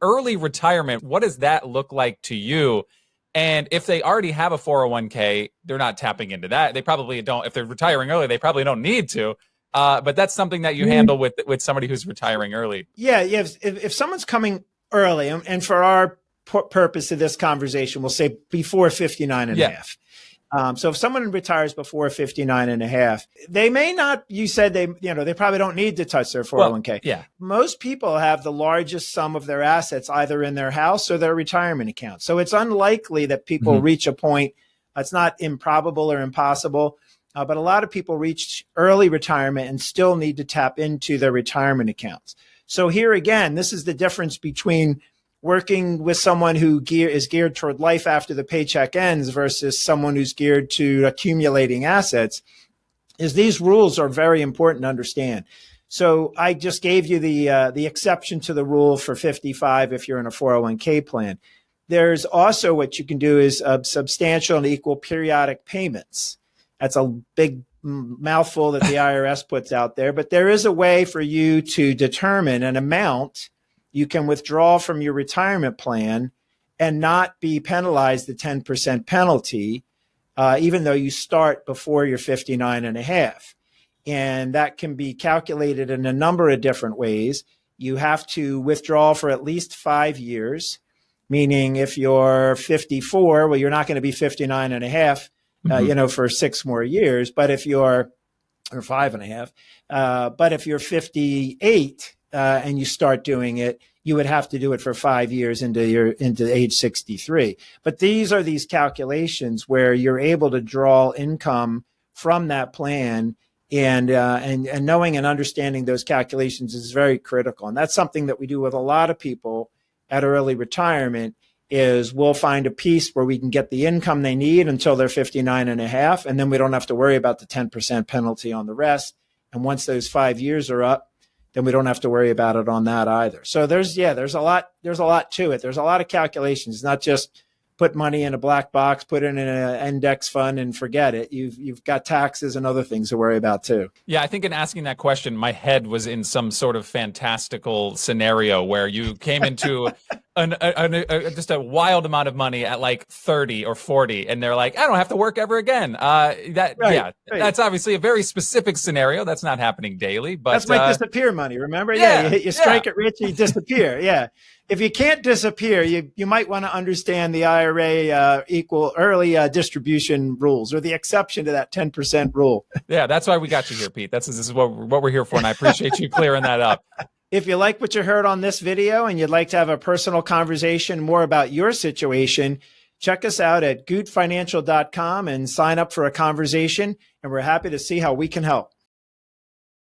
early retirement, what does that look like to you? And if they already have a 401k, they're not tapping into that. They probably don't. If they're retiring early, they probably don't need to. But that's something that you handle with somebody who's retiring early. Yeah. If someone's coming early, and for our purpose of this conversation, we'll say before 59 and a half. So if someone retires before 59 and a half, they may not, you said they probably don't need to touch their 401k. Well, yeah. Most people have the largest sum of their assets either in their house or their retirement account. So it's unlikely that people reach a point. It's not improbable or impossible, but a lot of people reach early retirement and still need to tap into their retirement accounts. So here again, this is the difference between working with someone who is geared toward life after the paycheck ends versus someone who's geared to accumulating assets, is these rules are very important to understand. So I just gave you the exception to the rule for 55 if you're in a 401k plan. There's also what you can do is substantial and equal periodic payments. That's a big mouthful that the IRS puts out there, but there is a way for you to determine an amount you can withdraw from your retirement plan and not be penalized the 10% penalty, even though you start before you're 59 and a half. And that can be calculated in a number of different ways. You have to withdraw for at least 5 years, meaning if you're 54, well, you're not going to be 59 and a half, for 6 more years. But if you're, or 5 and a half, but if you're 58, and you start doing it, you would have to do it for 5 years into age 63. But these are these calculations where you're able to draw income from that plan, and knowing and understanding those calculations is very critical. And that's something that we do with a lot of people at early retirement. Is we'll find a piece where we can get the income they need until they're 59 and a half, and then we don't have to worry about the 10% penalty on the rest. And once those 5 years are up, then we don't have to worry about it on that either. So there's a lot to it. There's a lot of calculations. It's not just put money in a black box, put it in an index fund and forget it. You've got taxes and other things to worry about too. Yeah, I think in asking that question, my head was in some sort of fantastical scenario where you came into just a wild amount of money at like 30 or 40, and they're like, I don't have to work ever again. That's obviously a very specific scenario. That's not happening dairly, but that's like disappear money. Remember? Yeah, you strike it rich, you disappear. Yeah. If you can't disappear, you might want to understand the IRA equal early distribution rules, or the exception to that 10% rule. Yeah, that's why we got you here, Pete. This is what we're here for, and I appreciate you clearing that up. If you like what you heard on this video and you'd like to have a personal conversation more about your situation, check us out at gootfinancial.com and sign up for a conversation, and we're happy to see how we can help.